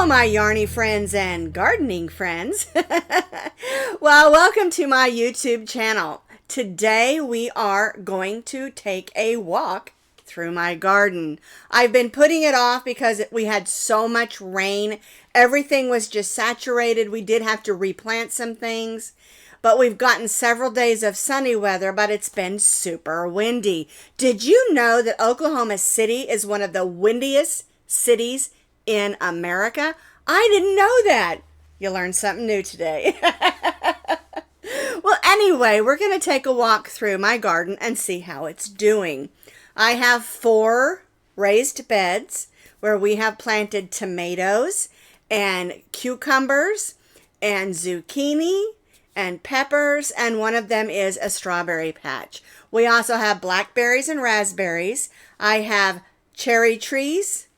Hello, my yarny friends and gardening friends. Well, welcome to my YouTube channel. Today we are going to take a walk through my garden. I've been putting it off because we had so much rain. Everything was just saturated. We did have to replant some things, but we've gotten several days of sunny weather, but it's been super windy. Did you know that Oklahoma City is one of the windiest cities in America? I didn't know that. You learned something new today. Well, anyway, we're going to take a walk through my garden and see how it's doing. I have 4 raised beds where we have planted tomatoes and cucumbers and zucchini and peppers, and one of them is a strawberry patch. We also have blackberries and raspberries. I have cherry trees,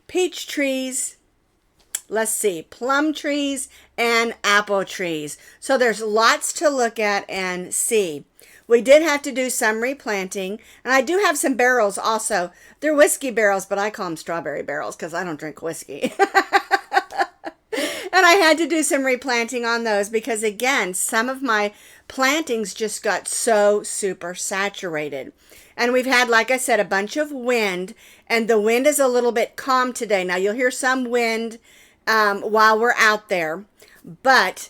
peach trees, let's see, plum trees, and apple trees. So there's lots to look at and see. We did have to do some replanting, and I do have some barrels also. They're whiskey barrels, but I call them strawberry barrels because I don't drink whiskey. And I had to do some replanting on those because, again, some of my plantings just got so super saturated. And we've had, like I said, a bunch of wind, and the wind is a little bit calm today. Now, you'll hear some wind while we're out there, but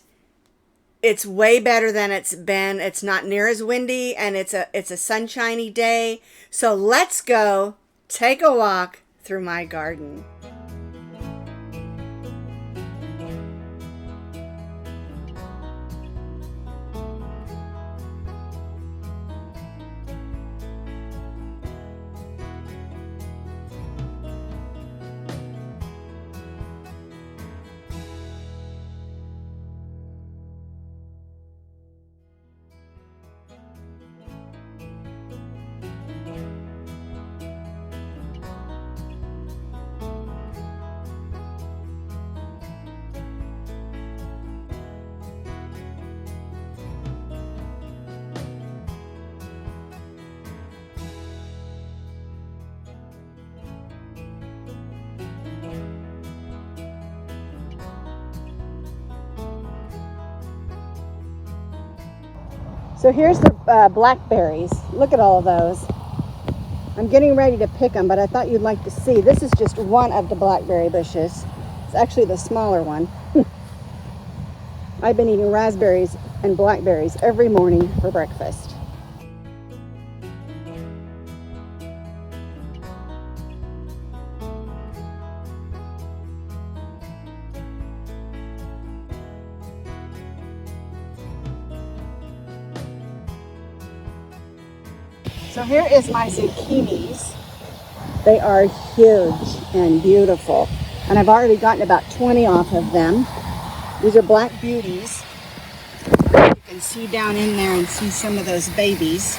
it's way better than it's been. It's not near as windy, and it's a sunshiny day. So let's go take a walk through my garden. So here's the blackberries. Look at all of those. I'm getting ready to pick them, but I thought you'd like to see. This is just one of the blackberry bushes. It's actually the smaller one. I've been eating raspberries and blackberries every morning for breakfast. So here is my zucchinis. They are huge and beautiful. And I've already gotten about 20 off of them. These are black beauties. You can see down in there and see some of those babies.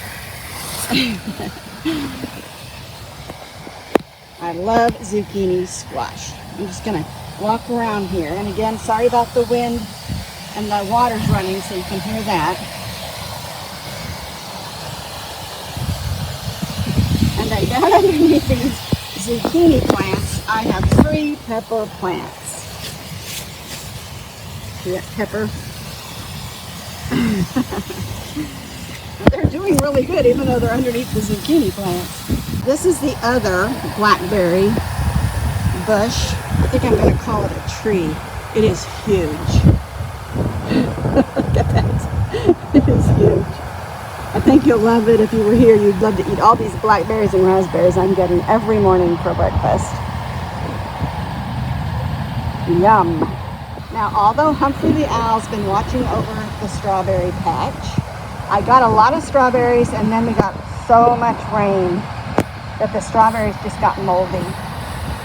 I love zucchini squash. I'm just gonna walk around here. And again, sorry about the wind and the water's running, so you can hear that. And down underneath these zucchini plants, I have 3 pepper plants. See that pepper? They're doing really good, even though they're underneath the zucchini plants. This is the other blackberry bush. I think I'm going to call it a tree. It is huge. Look at that. It is huge. I think you'll love it. If you were here, you'd love to eat all these blackberries and raspberries I'm getting every morning for breakfast. Yum. Now, although Humphrey the Owl's been watching over the strawberry patch, I got a lot of strawberries, and then we got so much rain that the strawberries just got moldy.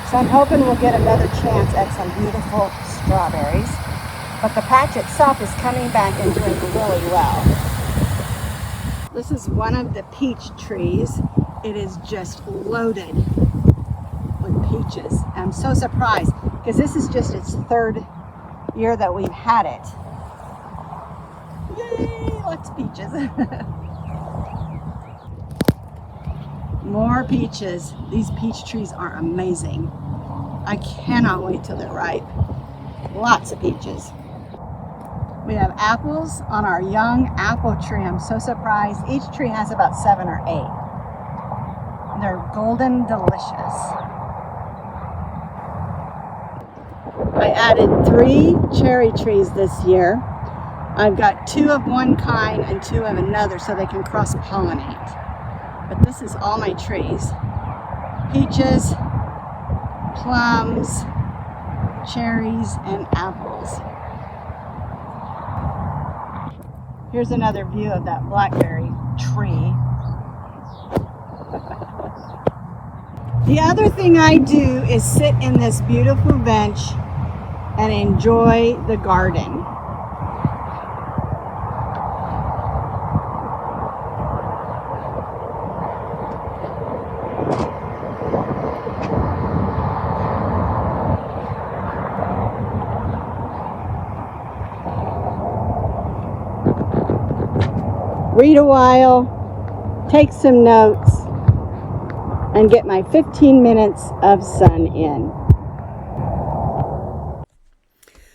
So I'm hoping we'll get another chance at some beautiful strawberries. But the patch itself is coming back and doing really well. This is one of the peach trees. It is just loaded with peaches. I'm so surprised because this is just its 3rd year that we've had it. Yay, lots of peaches. More peaches. These peach trees are amazing. I cannot wait till they're ripe. Lots of peaches. We have apples on our young apple tree. I'm so surprised. Each tree has about 7 or 8. They're golden delicious. I added 3 cherry trees this year. I've got 2 of one kind and 2 of another so they can cross-pollinate. But this is all my trees. Peaches, plums, cherries, and apples. Here's another view of that blackberry tree. The other thing I do is sit in this beautiful bench and enjoy the garden. Read a while, take some notes, and get my 15 minutes of sun in.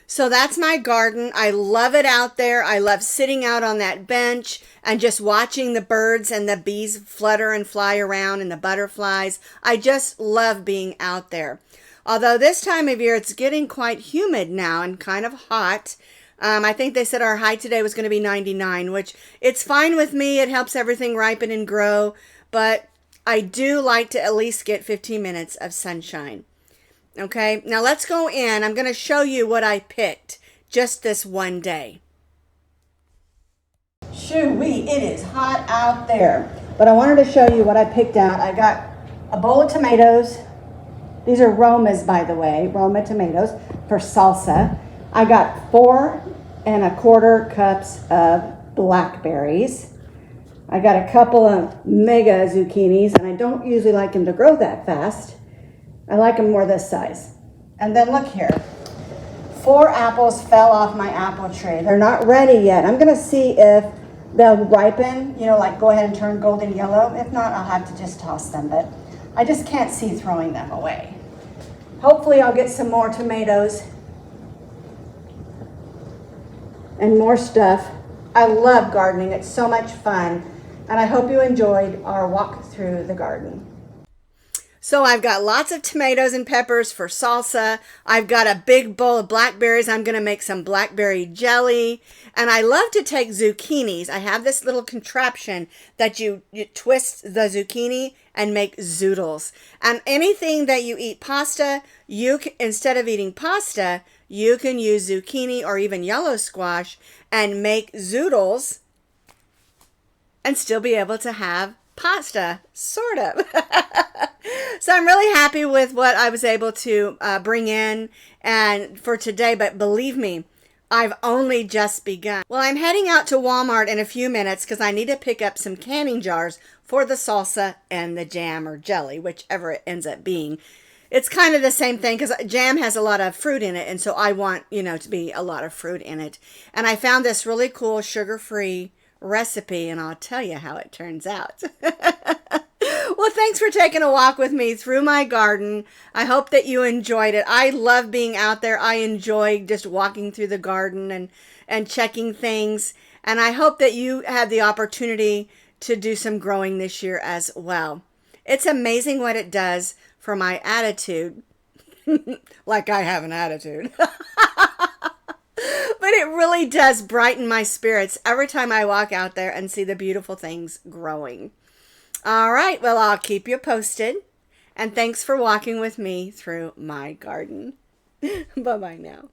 So that's my garden. I love it out there. I love sitting out on that bench and just watching the birds and the bees flutter and fly around and the butterflies. I just love being out there. Although this time of year it's getting quite humid now and kind of hot. I think they said our high today was going to be 99, which it's fine with me. It helps everything ripen and grow, but I do like to at least get 15 minutes of sunshine. Okay, now let's go in. I'm going to show you what I picked just this one day. Shoo-wee, it is hot out there, but I wanted to show you what I picked out. I got a bowl of tomatoes. These are Romas, by the way, Roma tomatoes for salsa. I got 4 1/4 cups of blackberries. I got a couple of mega zucchinis, and I don't usually like them to grow that fast. I like them more this size. And then look here. 4 apples fell off my apple tree. They're not ready yet. I'm gonna see if they'll ripen, you know, like go ahead and turn golden yellow. If not, I'll have to just toss them, but I just can't see throwing them away. Hopefully I'll get some more tomatoes and more stuff. I love gardening. It's so much fun. And I hope you enjoyed our walk through the garden. So I've got lots of tomatoes and peppers for salsa. I've got a big bowl of blackberries. I'm going to make some blackberry jelly. And I love to take zucchinis. I have this little contraption that you twist the zucchini and make zoodles. And anything that you eat pasta, instead of eating pasta, you can use zucchini or even yellow squash and make zoodles and still be able to have pasta, sort of. So I'm really happy with what I was able to bring in and for today, but believe me, I've only just begun. Well, I'm heading out to Walmart in a few minutes because I need to pick up some canning jars for the salsa and the jam or jelly, whichever it ends up being. It's kind of the same thing because jam has a lot of fruit in it, and so I want, you know, to be a lot of fruit in it. And I found this really cool sugar-free recipe, and I'll tell you how it turns out. Well, thanks for taking a walk with me through my garden. I hope that you enjoyed it. I love being out there. I enjoy just walking through the garden and checking things. And I hope that you had the opportunity to do some growing this year as well. It's amazing what it does for my attitude. Like I have an attitude. But it really does brighten my spirits every time I walk out there and see the beautiful things growing. All right, well, I'll keep you posted. And thanks for walking with me through my garden. Bye-bye now.